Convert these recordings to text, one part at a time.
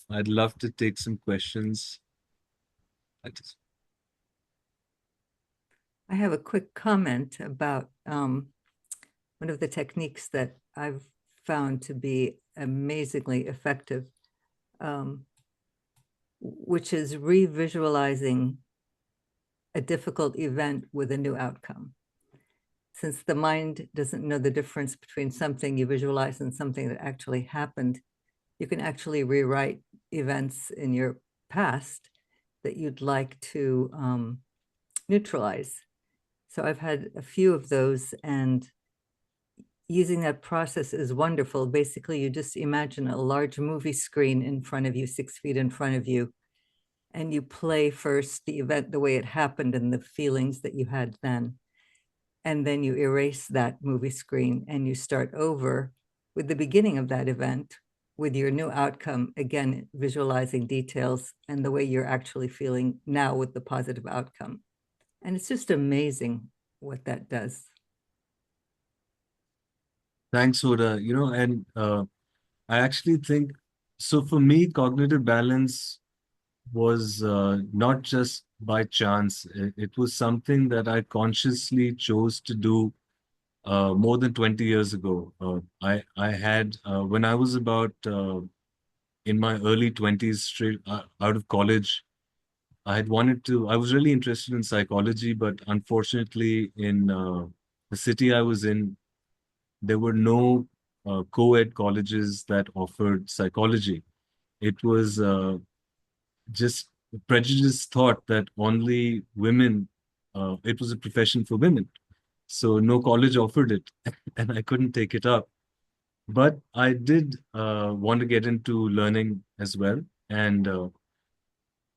I'd love to take some questions. I just, I have a quick comment about one of the techniques that I've found to be amazingly effective, um, which is revisualizing a difficult event with a new outcome. Since the mind doesn't know the difference between something you visualize and something that actually happened, you can actually rewrite events in your past that you'd like to neutralize. So I've had a few of those, and using that process is wonderful. Basically, you just imagine a large movie screen in front of you, 6 feet in front of you, and you play first the event the way it happened and the feelings that you had then. And then you erase that movie screen and you start over with the beginning of that event with your new outcome, again, visualizing details and the way you're actually feeling now with the positive outcome. And it's just amazing what that does. thanks, Hoda. And I actually think so. For me, cognitive balance was not just by chance. It was something that I consciously chose to do more than 20 years ago. I had when I was about in my early 20s, straight out of college. I was really interested in psychology, but unfortunately, in the city I was in, there were no co-ed colleges that offered psychology. It was just the prejudice thought that only women, it was a profession for women. So no college offered it, and I couldn't take it up. But I did want to get into learning as well. And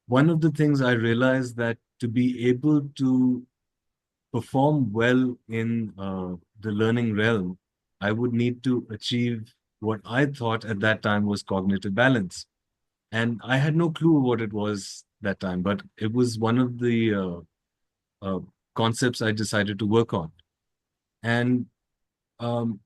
one of the things I realized that to be able to perform well in the learning realm, I would need to achieve what I thought at that time was cognitive balance. And I had no clue what it was that time, but it was one of the uh, concepts I decided to work on. And um,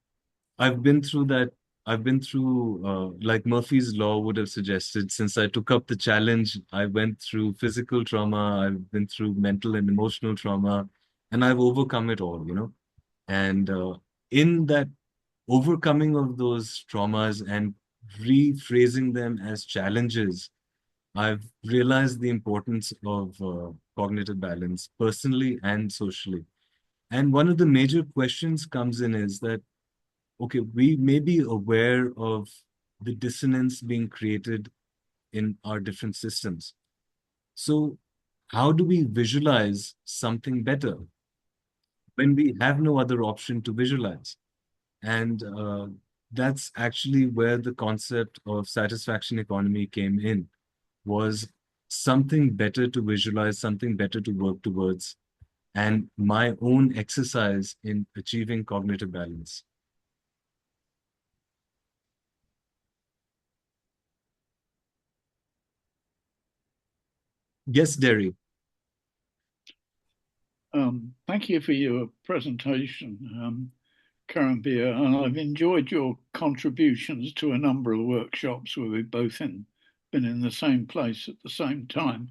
I've been through that. I've been through, like Murphy's Law would have suggested, since I took up the challenge, I went through physical trauma, I've been through mental and emotional trauma, and I've overcome it all. And in that overcoming of those traumas and rephrasing them as challenges, I've realized the importance of cognitive balance personally and socially. And one of the major questions comes in is that, okay, we may be aware of the dissonance being created in our different systems. So, how do we visualize something better when we have no other option to visualize? And that's actually where the concept of satisfaction economy came in, was something better to visualize, something better to work towards, and my own exercise in achieving cognitive balance. Yes, Derry. Thank you for your presentation, Karanbir, and I've enjoyed your contributions to a number of workshops where we've both been in the same place at the same time.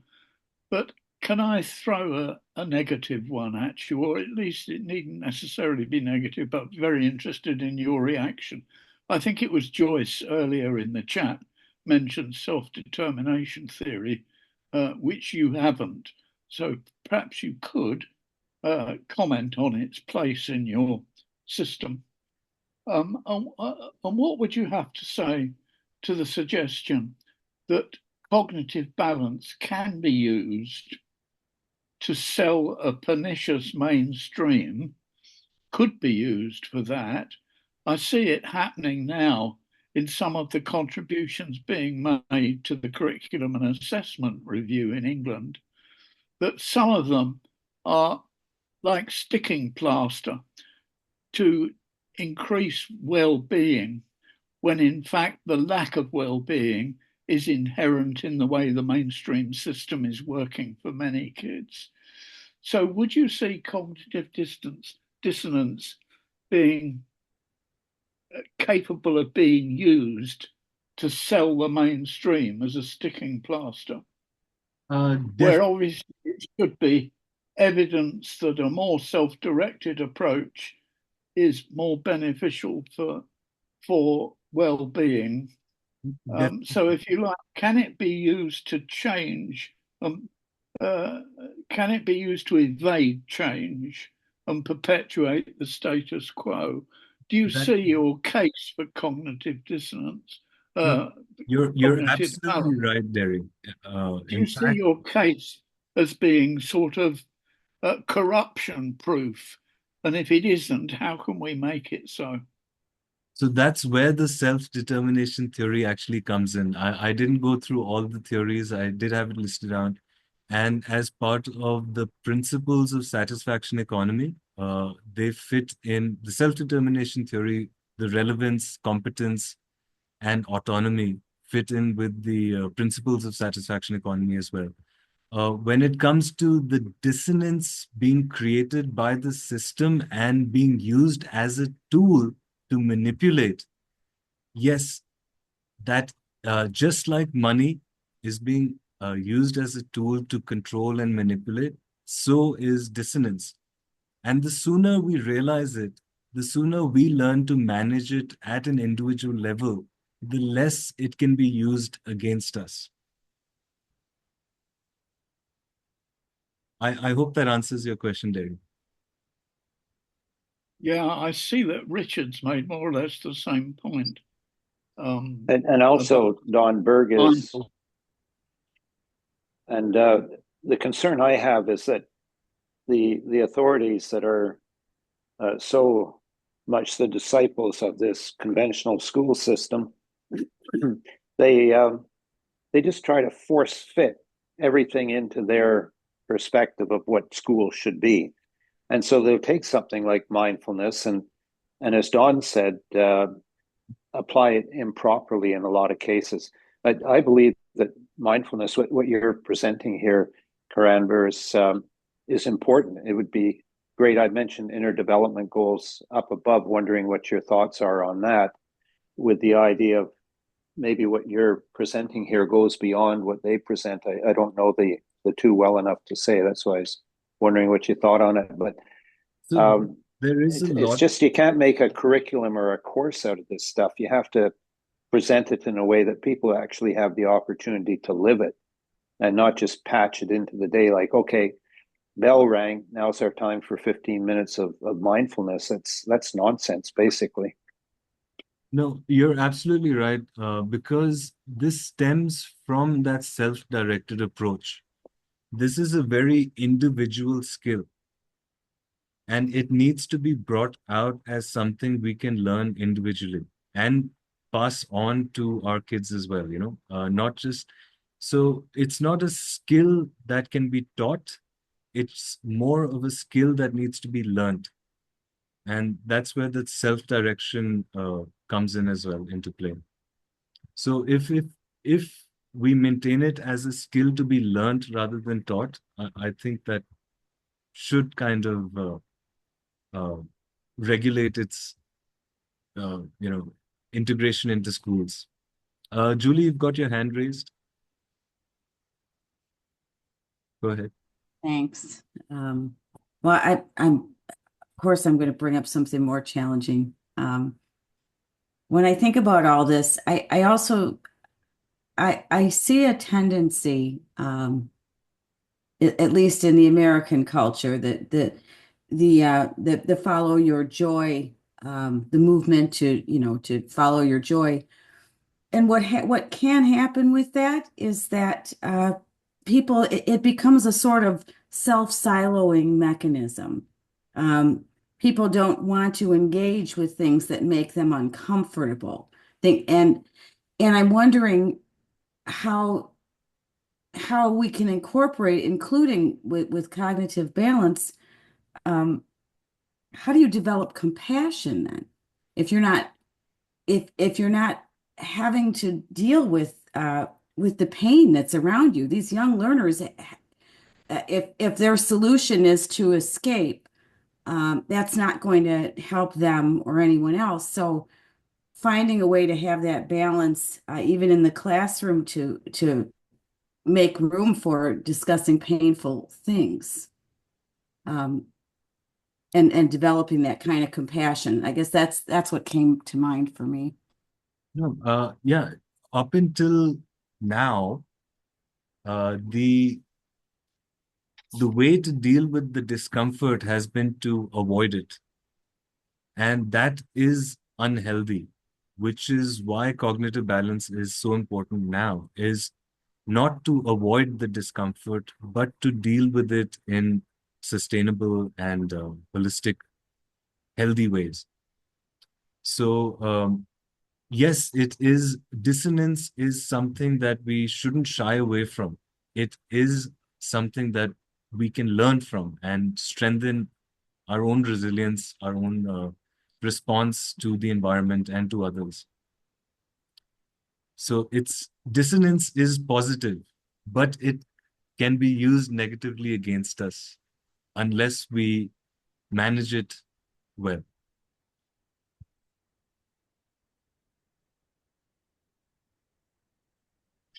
But can I throw a negative one at you, or at least it needn't necessarily be negative, but very interested in your reaction. I think it was Joyce earlier in the chat mentioned self-determination theory, which you haven't. So perhaps you could comment on its place in your system. And what would you have to say to the suggestion that cognitive balance can be used to sell a pernicious mainstream, could be used for that? I see it happening now in some of the contributions being made to the curriculum and assessment review in England, that some of them are like sticking plaster to increase well-being, when in fact the lack of well-being is inherent in the way the mainstream system is working for many kids. So would you see cognitive dissonance being capable of being used to sell the mainstream as a sticking plaster, Def where obviously it should be evidence that a more self-directed approach is more beneficial for well-being. def So if you like, can it be used to change? Can it be used to evade change and perpetuate the status quo? Do you that see your case for cognitive dissonance, no, you're cognitive absolutely balance? right, Derek. Do In you see fact, your case as being sort of corruption proof? And if it isn't, how can we make it so? so that's where the self-determination theory actually comes in. I didn't go through all the theories. I did have it listed down. And as part of the principles of satisfaction economy, they fit in the self-determination theory, the relevance, competence, and autonomy fit in with the principles of satisfaction economy as well. When it comes to the dissonance being created by the system and being used as a tool to manipulate, yes, that just like money is being used as a tool to control and manipulate, so is dissonance. And the sooner we realize it, the sooner we learn to manage it at an individual level, the less it can be used against us. I hope that answers your question, Derek. Yeah, I see that Richard's made more or less the same point. And also Don Burgess, mindful. and the concern I have is that the authorities that are so much the disciples of this conventional school system, they just try to force fit everything into their perspective of what school should be. And so they'll take something like mindfulness and as Don said, apply it improperly in a lot of cases. I believe that mindfulness, what you're presenting here, Karanbir, is important. It would be great. I mentioned inner development goals up above, wondering what your thoughts are on that, with the idea of maybe what you're presenting here goes beyond what they present. I don't know the two well enough to say. That's why I was wondering what you thought on it. But So there is a it's lot. just you can't make a curriculum or a course out of this stuff. You have to present it in a way that people actually have the opportunity to live it and not just patch it into the day like, okay, bell rang, now it's our time for 15 minutes of mindfulness. That's nonsense, basically. No, you're absolutely right, because this stems from that self-directed approach. This is a very individual skill, and it needs to be brought out as something we can learn individually and pass on to our kids as well, not just. So it's not a skill that can be taught, it's more of a skill that needs to be learned. And that's where the self-direction comes in as well into play. So if we maintain it as a skill to be learned rather than taught, I think that should kind of uh, regulate its integration into schools. Julie, you've got your hand raised. Go ahead. Thanks. Well, of course, I'm going to bring up something more challenging. When I think about all this, I also I see a tendency, at least in the American culture, that the follow your joy, the movement to follow your joy. And what can happen with that is that people it becomes a sort of self-siloing mechanism. People don't want to engage with things that make them uncomfortable. And I'm wondering how we can incorporate, including with cognitive balance. How do you develop compassion then? If you're not if you're not having to deal with the pain that's around you, these young learners, if their solution is to escape, that's not going to help them or anyone else. So finding a way to have that balance, even in the classroom, to make room for discussing painful things, and developing that kind of compassion. I guess that's what came to mind for me. No, yeah, up until now, the way to deal with the discomfort has been to avoid it. And that is unhealthy, which is why cognitive balance is so important now, is not to avoid the discomfort, but to deal with it in sustainable and holistic, healthy ways. So, yes, dissonance is something that we shouldn't shy away from. It is something that we can learn from and strengthen our own resilience, our own response to the environment and to others. So dissonance is positive, but it can be used negatively against us unless we manage it well.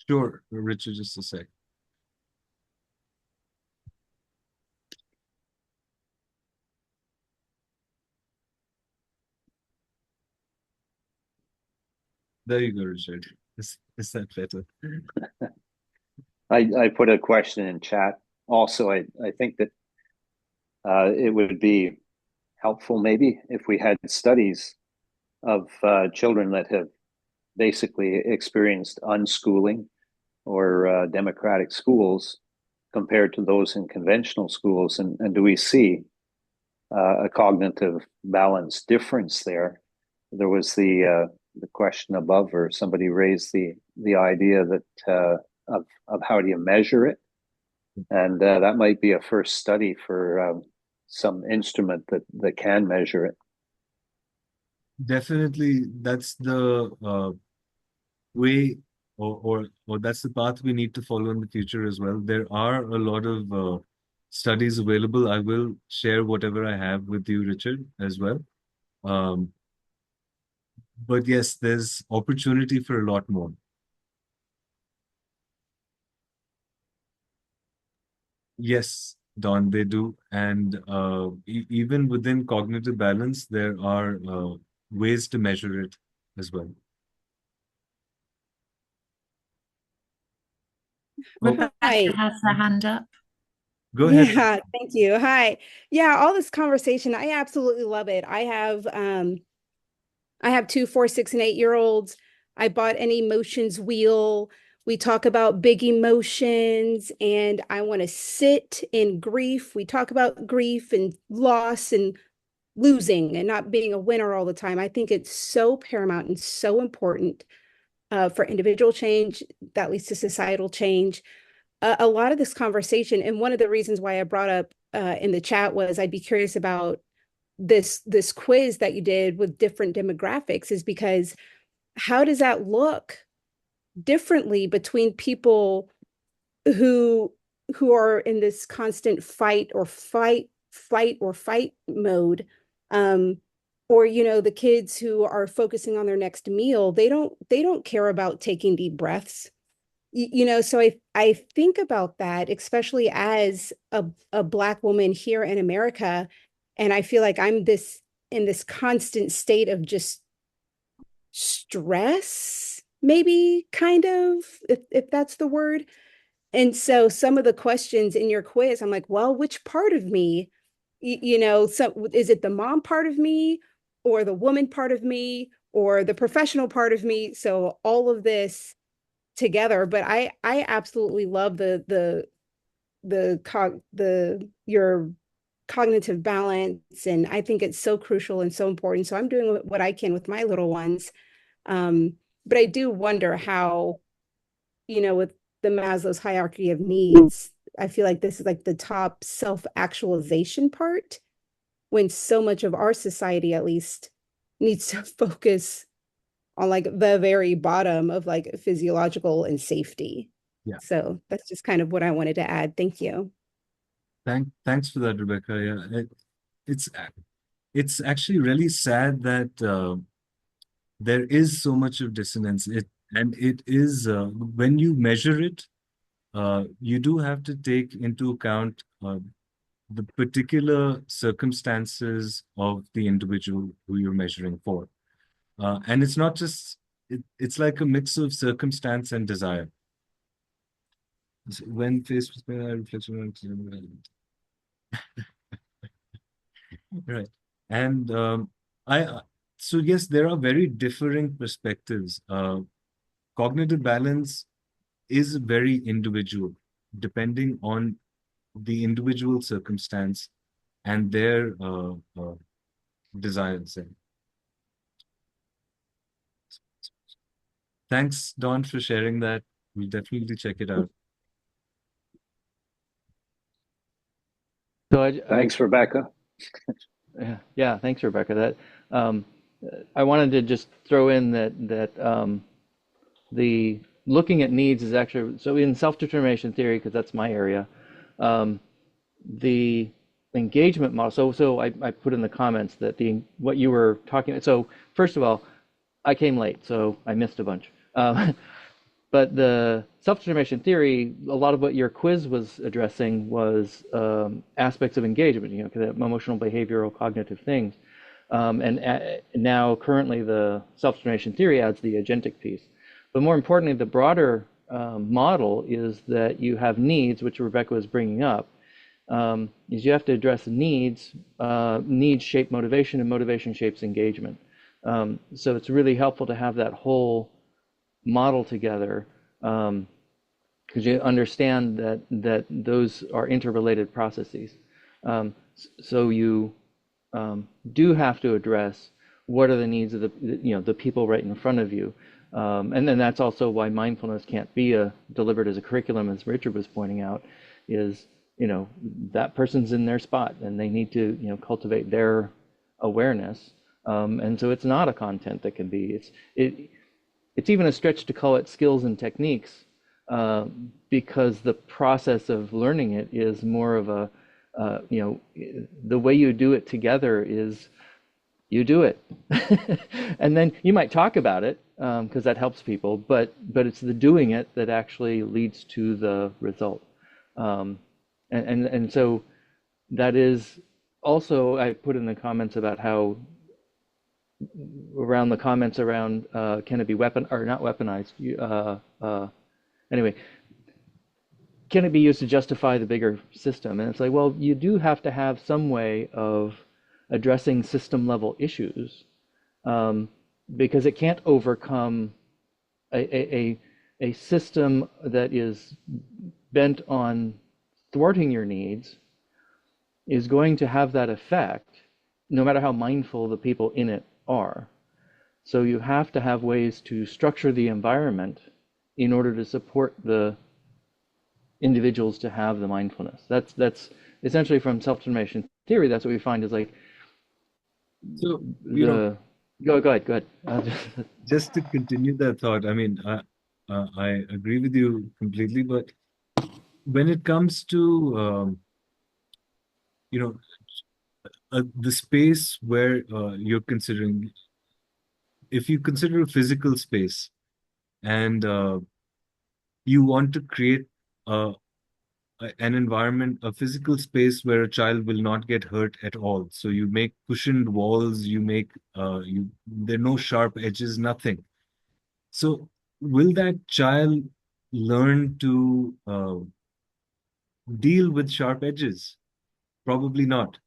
Sure, Richard, just a sec. There you go, Richard. Is that better? I put a question in chat. Also, I think that it would be helpful maybe if we had studies of children that have basically experienced unschooling or democratic schools compared to those in conventional schools, and do we see a cognitive balance difference there? There was the question above, or somebody raised the idea that of how do you measure it, and that might be a first study for some instrument that can measure it. Definitely, that's the way, or that's the path we need to follow in the future as well. There are a lot of studies available. I will share whatever I have with you, Richard, as well. Um, but yes, there's opportunity for a lot more. Yes, Don, they do. And even within cognitive balance, there are ways to measure it as well. Oh, Rebecca Hi. has her hand up. go ahead. Yeah, thank you. Hi. Yeah, all this conversation, I absolutely love it. I have two 4, 6, and 8 year olds. I bought an emotions wheel. We talk about big emotions, and I want to sit in grief. We talk about grief and loss and losing and not being a winner all the time. I think it's so paramount and so important for individual change that leads to societal change. A lot of this conversation, and one of the reasons why I brought up in the chat was I'd be curious about this quiz that you did with different demographics, is because how does that look differently between people who are in this constant fight or flight mode, or the kids who are focusing on their next meal. They don't care about taking deep breaths. So I think about that, especially as a Black woman here in America, and I feel like I'm in this constant state of just stress, maybe, kind of, if that's the word. And so some of the questions in your quiz, I'm like, well, which part of me, so is it the mom part of me, or the woman part of me, or the professional part of me? So all of this together. But I absolutely love your cognitive balance, and I think it's so crucial and so important. So I'm doing what I can with my little ones. But I do wonder how, with the Maslow's hierarchy of needs, I feel like this is like the top self-actualization part, when so much of our society, at least, needs to focus on like the very bottom of like physiological and safety. Yeah. So that's just kind of what I wanted to add. Thank you. Thanks for that, Rebecca. Yeah, it's actually really sad that there is so much of dissonance. It is when you measure it, you do have to take into account the particular circumstances of the individual who you're measuring for. And it's not just, it's like a mix of circumstance and desire. When faced with reflection on right. And I so yes, there are very differing perspectives. Cognitive balance is very individual, depending on the individual circumstance and their desires. Thanks, Don, for sharing that. We'll definitely check it out. So Thanks, Rebecca. yeah, thanks, Rebecca. That I wanted to just throw in that the looking at needs is actually, so in self-determination theory, because that's my area, the engagement model. So I put in the comments that what you were talking about. So first of all, I came late, so I missed a bunch. But the self-determination theory, a lot of what your quiz was addressing was aspects of engagement, emotional, behavioral, cognitive things. And now currently the self-determination theory adds the agentic piece. But more importantly, the broader model is that you have needs, which Rebecca was bringing up, is you have to address needs. Needs shape motivation, and motivation shapes engagement. So it's really helpful to have that whole model together, because you understand that those are interrelated processes. So you do have to address what are the needs of the people right in front of you, and then that's also why mindfulness can't be delivered as a curriculum, as Richard was pointing out, is that person's in their spot and they need to cultivate their awareness, and so it's not a content that can be it's even a stretch to call it skills and techniques, because the process of learning it is more of a the way you do it together is you do it and then you might talk about it because that helps people, but it's the doing it that actually leads to the result. And so that is also, I put in the comments about how around the comments around can it be weapon or not weaponized, anyway, can it be used to justify the bigger system? And it's like, well, you do have to have some way of addressing system level issues, because it can't overcome a system that is bent on thwarting your needs is going to have that effect no matter how mindful the people in it are. So you have to have ways to structure the environment in order to support the individuals to have the mindfulness. That's essentially from self-determination theory. That's what we find is like So, go ahead. Just to continue that thought, I mean, I agree with you completely, but when it comes to the space where you're considering, if you consider a physical space and you want to create an environment, a physical space where a child will not get hurt at all. So you make cushioned walls, there are no sharp edges, nothing. So will that child learn to deal with sharp edges? Probably not.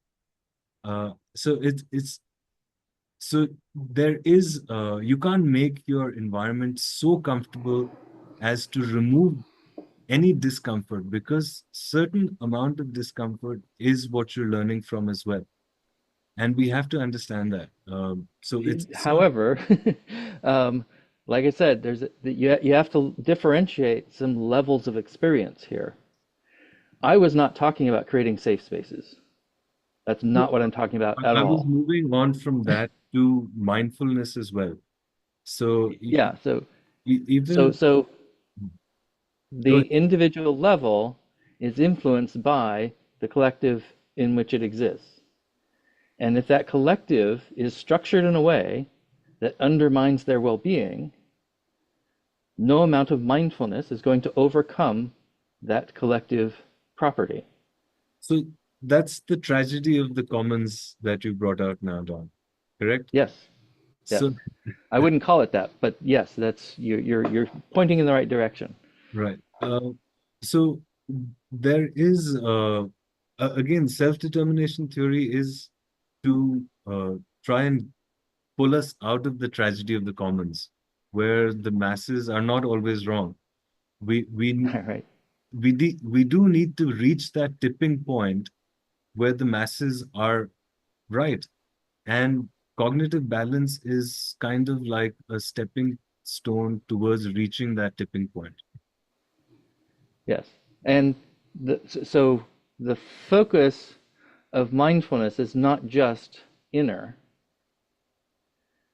So there is you can't make your environment so comfortable as to remove any discomfort, because certain amount of discomfort is what you're learning from as well, and we have to understand that. So it's However, like I said, you have to differentiate some levels of experience here. I was not talking about creating safe spaces. That's not what I'm talking about at I was all. moving on from that to mindfulness as well. So Yeah, so even the individual level is influenced by the collective in which it exists. And if that collective is structured in a way that undermines their well-being, no amount of mindfulness is going to overcome that collective property. So that's the tragedy of the commons that you brought out now, Don. Correct? Yes. Yes. So I wouldn't call it that, but yes, that's you're pointing in the right direction. right. So there is again, self-determination theory is to try and pull us out of the tragedy of the commons, where the masses are not always wrong. Right. We do need to reach that tipping point where the masses are right. And cognitive balance is kind of like a stepping stone towards reaching that tipping point. Yes. And so the focus of mindfulness is not just inner.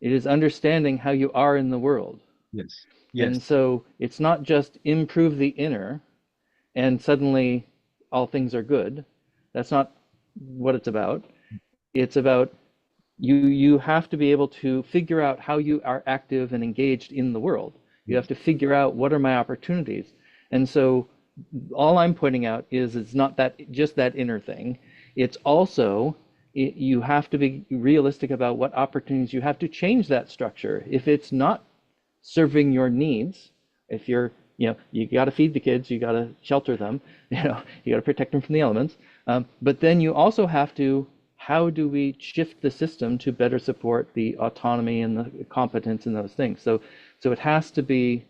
It is understanding how you are in the world. Yes. And Yes. so it's not just improve the inner and suddenly all things are good. That's not what it's about. It's about you have to be able to figure out how you are active and engaged in the world. You have to figure out what are my opportunities. And so all I'm pointing out is it's not that just that inner thing. It's also you have to be realistic about what opportunities you have to change that structure. If it's not serving your needs, if you're, you got to feed the kids, you got to shelter them, you got to protect them from the elements. But then you also have to, how do we shift the system to better support the autonomy and the competence and those things? So it has to be,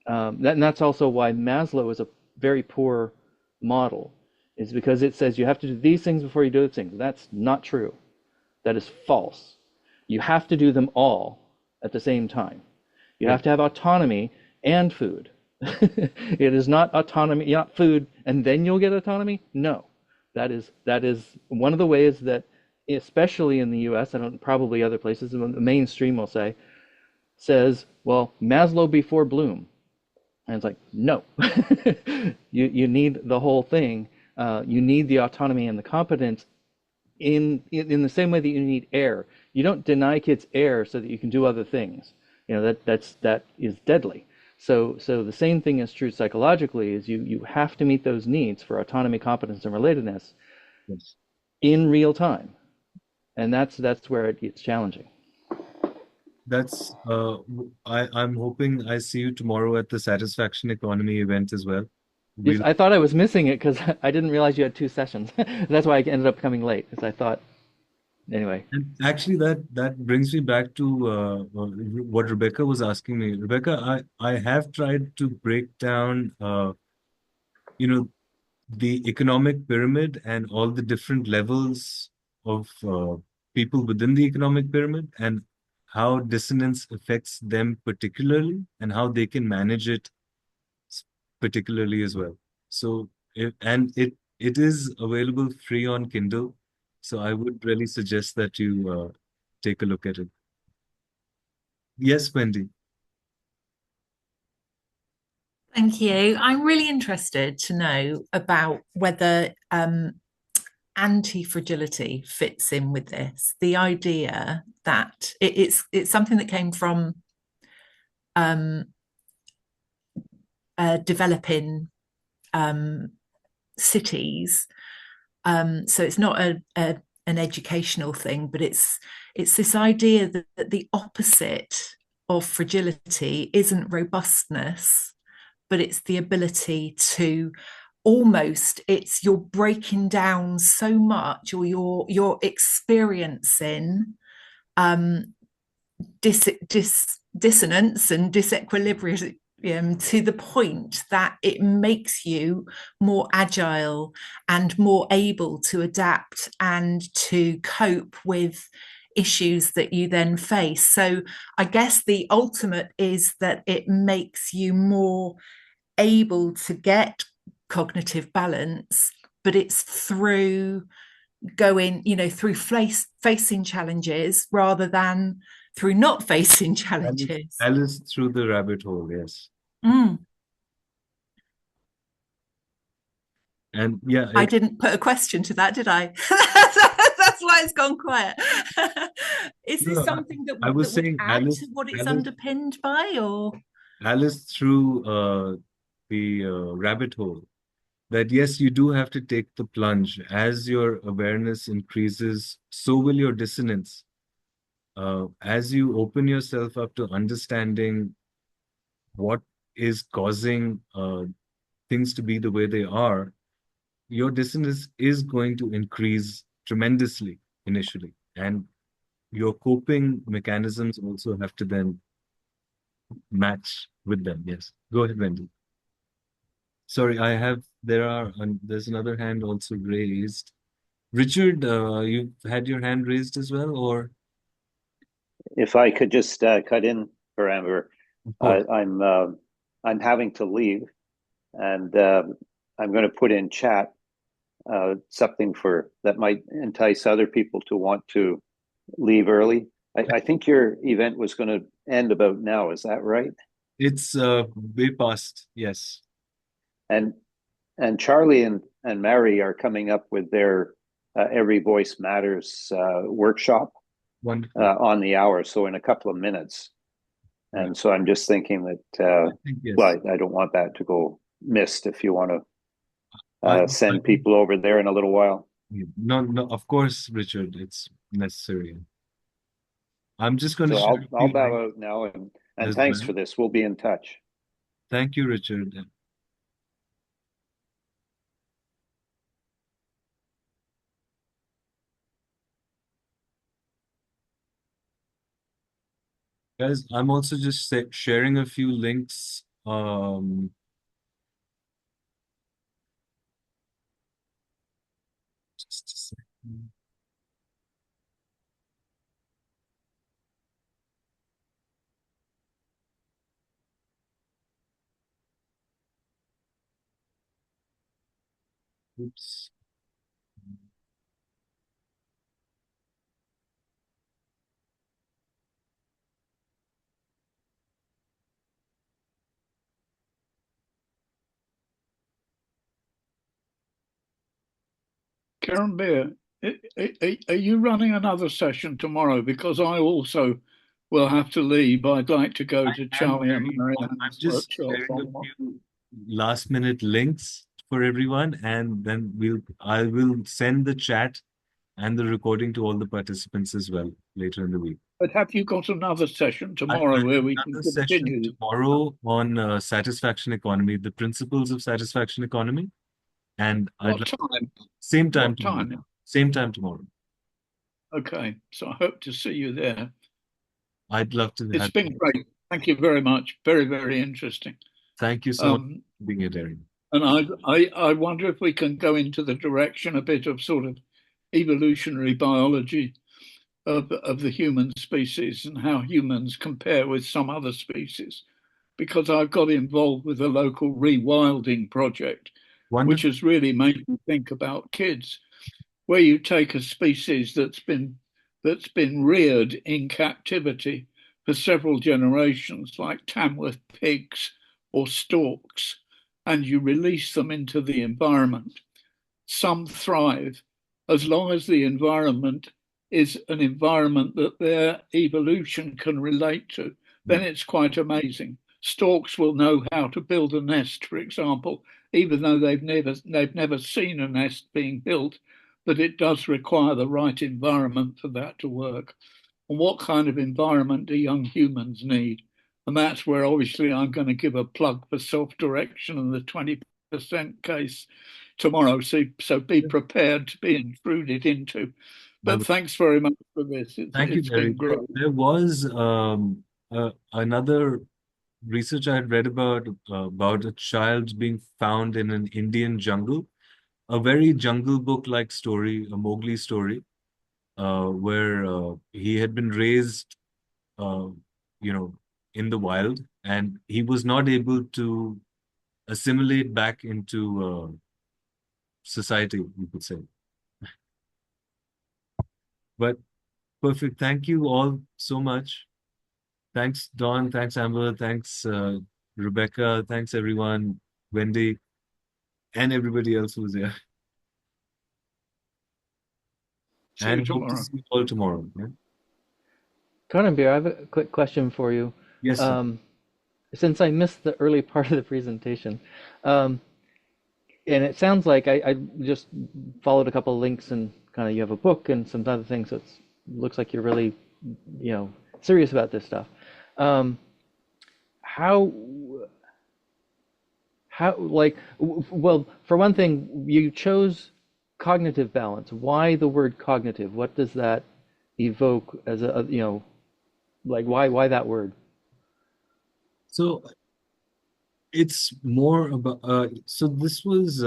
and that's also why Maslow is a very poor model, is because it says you have to do these things before you do those things. That's not true. That is false. You have to do them all at the same time. You have to have autonomy and food. It is not autonomy, not food, and then you'll get autonomy. No, that is one of the ways that, especially in the U.S., I don't probably other places, the mainstream will say, says, well, Maslow before Bloom, and it's like, no, you need the whole thing. You need the autonomy and the competence in the same way that you need air. You don't deny kids air so that you can do other things. That is deadly. So the same thing is true psychologically, is you have to meet those needs for autonomy, competence, and relatedness in real time. And that's where it gets challenging. That's I'm hoping I see you tomorrow at the Satisfaction Economy event as well. Yes, I thought I was missing it because I didn't realize you had 2 sessions. That's why I ended up coming late, because I thought, anyway. And actually, that brings me back to what Rebecca was asking me. Rebecca, I have tried to break down, the economic pyramid and all the different levels of people within the economic pyramid, and how dissonance affects them particularly, and how they can manage it particularly as well. So, it is available free on Kindle. So I would really suggest that you take a look at it. Yes, Wendy. Thank you. I'm really interested to know about whether anti-fragility fits in with this. The idea that it's something that came from developing cities. So it's not an educational thing, but it's this idea that the opposite of fragility isn't robustness, but it's the ability to you're breaking down so much, or you're experiencing dissonance and disequilibrium to the point that it makes you more agile and more able to adapt and to cope with issues that you then face. So I guess the ultimate is that it makes you more able to get cognitive balance, but it's through going, through facing challenges rather than through not facing challenges. Alice through the rabbit hole, yes. And yeah, I didn't put a question to that, did I? That's why Mine's gone quiet. Is this No, something that I was would saying add to what it's underpinned by, or? Alice through the rabbit hole. That yes, you do have to take the plunge. As your awareness increases, so will your dissonance. As you open yourself up to understanding what is causing things to be the way they are, your dissonance is going to increase tremendously initially. And your coping mechanisms also have to then match with them. Yes. Go ahead, Wendy. Sorry, there's another hand also raised. Richard, you've had your hand raised as well, or? If I could just cut in, Karanbir, Of course. I'm having to leave, and I'm going to put in chat something that might entice other people to want to leave early. I think your event was going to end about now. Is that right? It's way past, yes. And Charlie and Mary are coming up with their Every Voice Matters workshop Wonderful. on the hour, so in a couple of minutes. And Right. so I'm just thinking that, I think yes. well, I don't want that to go missed if you want to I send people over there in a little while. no, of course, Richard, it's necessary. I'm just going to So share a I'll few bow links out now, and as thanks well. for this. We'll be in touch. Thank you, Richard. Guys, I'm also just sharing a few links. Just a second. Oops. Karanbir, are you running another session tomorrow? Because I also will have to leave. I'd like to go to Charlie and I'm Marianne's just workshop sharing a on few last minute links for everyone, and then I will send the chat and the recording to all the participants as well later in the week. But have you got another session I tomorrow have where we can another session continue? tomorrow on satisfaction economy, the principles of satisfaction economy, and What time? same time What tomorrow. time? Same time tomorrow. Okay, so I hope to see you there. I'd love to It's have been great. Thank you very much. Very, very interesting. Thank you so much for being here, Terry. And I wonder if we can go into the direction a bit of sort of evolutionary biology of the human species and how humans compare with some other species, because I've got involved with a local rewilding project, which Wonderful. has really made me think about kids, where you take a species that's been reared in captivity for several generations, like Tamworth pigs or storks, and you release them into the environment. Some thrive as long as the environment is an environment that their evolution can relate to, then it's quite amazing. Storks will know how to build a nest, for example, even though they've never seen a nest being built, but it does require the right environment for that to work. And what kind of environment do young humans need? And that's where obviously I'm going to give a plug for self-direction and the 20% case tomorrow. So be prepared to be intruded into. But thanks very much for this. Thank you, It's Terry. been great. There was another research I had read about a child being found in an Indian jungle, a very Jungle Book-like story, a Mowgli story, where he had been raised, uh, in the wild, and he was not able to assimilate back into society, you could say. But perfect. Thank you all so much. Thanks, Don. Thanks, Amber. Thanks, Rebecca. Thanks, everyone. Wendy, and everybody else who's here. See you and hope to tomorrow. see you all tomorrow. Yeah? Karanbir, I have a quick question for you. Yes, sir. Since I missed the early part of the presentation, um, and it sounds like I just followed a couple of links and kind of you have a book and some other things. So it looks like you're really, serious about this stuff. Um, how well, for one thing, you chose cognitive balance. Why the word cognitive? What does that evoke as like why that word? So it's more about, so this was,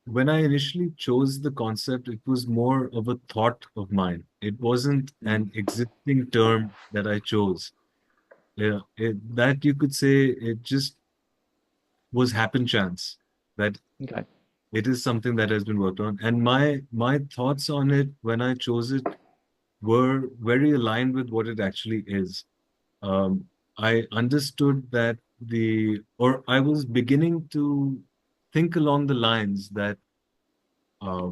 when I initially chose the concept, it was more of a thought of mine. It wasn't an existing term that I chose. Yeah, that you could say it just was happen chance that Okay. it is something that has been worked on. And my thoughts on it when I chose it were very aligned with what it actually is. I understood that or I was beginning to think along the lines that uh,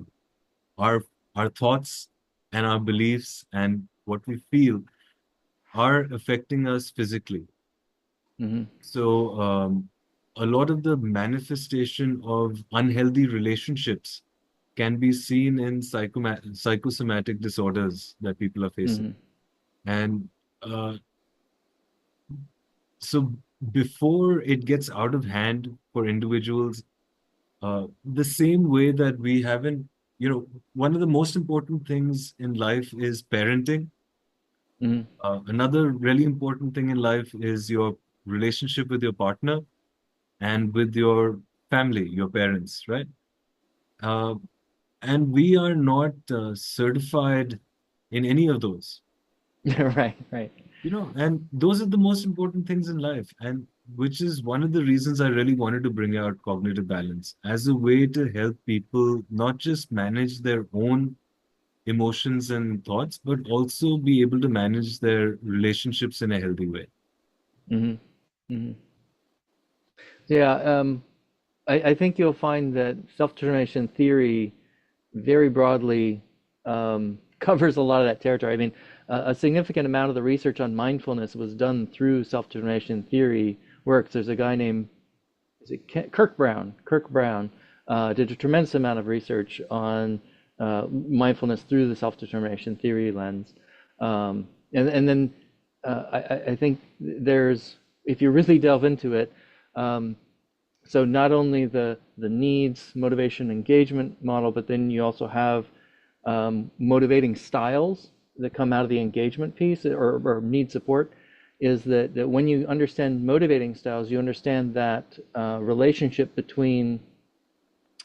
our our thoughts and our beliefs and what we feel are affecting us physically. Hmm. So a lot of the manifestation of unhealthy relationships can be seen in psychosomatic disorders that people are facing. Hmm. And uh, so before it gets out of hand for individuals, the same way that we haven't, one of the most important things in life is parenting. Hmm. Another really important thing in life is your relationship with your partner and with your family, your parents, right? Uh, and we are not certified in any of those. Right, right. And those are the most important things in life, and which is one of the reasons I really wanted to bring out cognitive balance as a way to help people not just manage their own emotions and thoughts, but also be able to manage their relationships in a healthy way. Hmm. Hmm. Yeah, I think you'll find that self-determination theory very broadly covers a lot of that territory. I mean, a significant amount of the research on mindfulness was done through self-determination theory works. There's a guy named, is it Kirk Brown? Kirk Brown did a tremendous amount of research on mindfulness through the self-determination theory lens. And then I think there's, if you really delve into it, um, so not only the needs, motivation, engagement model, but then you also have motivating styles that come out of the engagement piece or need support. Is that when you understand motivating styles, you understand that relationship between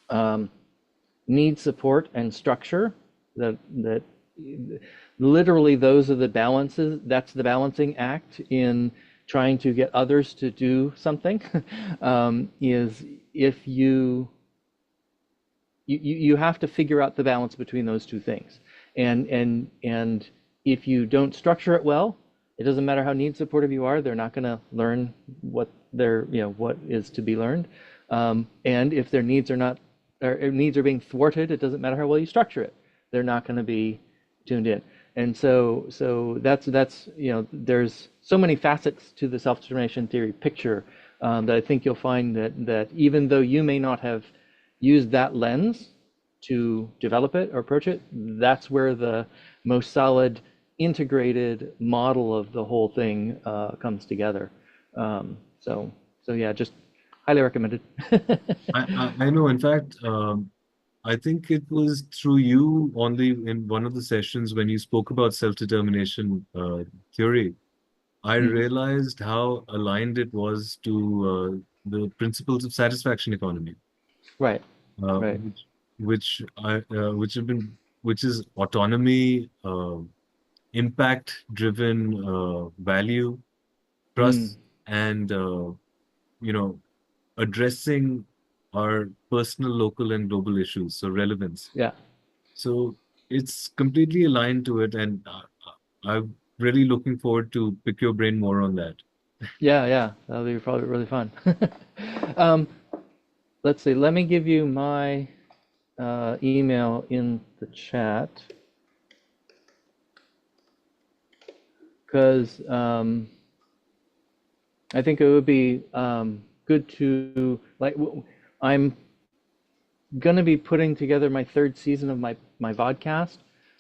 um, need support and structure. That literally those are the balances. That's the balancing act in trying to get others to do something. Is if you have to figure out the balance between those two things, and if you don't structure it well, it doesn't matter how need supportive you are, they're not going to learn what is to be learned. And if their needs are not, or needs are being thwarted, it doesn't matter how well you structure it, they're not going to be tuned in. And so that's there's so many facets to the self-determination theory picture, that I think you'll find that even though you may not have used that lens to develop it or approach it, that's where the most solid integrated model of the whole thing comes together. So yeah, just highly recommended. I know. In fact, I think it was through you only in one of the sessions when you spoke about self-determination theory, I Mhm. realized how aligned it was to the principles of satisfaction economy, Right, uh, right. which which is autonomy, impact-driven value, Mm, trust, and you know addressing our personal, local, and global issues, so relevance. yeah. So it's completely aligned to it, and I'm really looking forward to pick your brain more on that. Yeah, yeah, that'll be probably really fun. Um, let's see. Let me give you my email in the chat. because I think it would be good to I'm gonna be putting together my third season of my vodcast,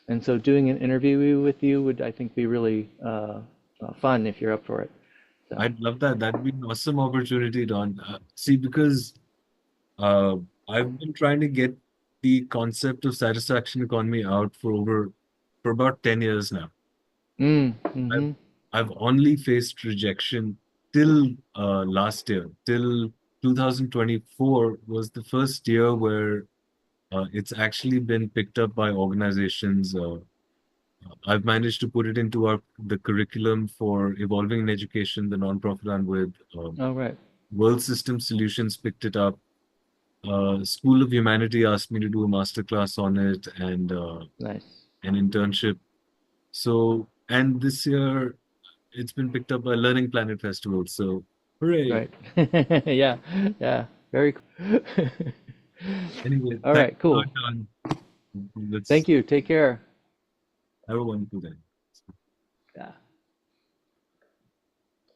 and so doing an interview with you would, I think, be really fun if you're up for it. So I'd love that. That'd be an awesome opportunity, Don. See, because uh, I've been trying to get the concept of satisfaction economy out for about 10 years now. I've, mm-hmm. I've only faced rejection till last year, till 2024 was the first year where it's actually been picked up by organizations. I've managed to put it into the curriculum for Evolving in Education, the nonprofit I'm with. Oh, right. World System Solutions picked it up. School of Humanity asked me to do a masterclass on it and Nice. an internship. So, and this year it's been picked up by Learning Planet Festival. So, hooray! Right. Yeah. Yeah. Very cool. Anyway, All thanks right. a Cool. lot, John. Let's Thank you. Take care. have a wonderful day. Yeah.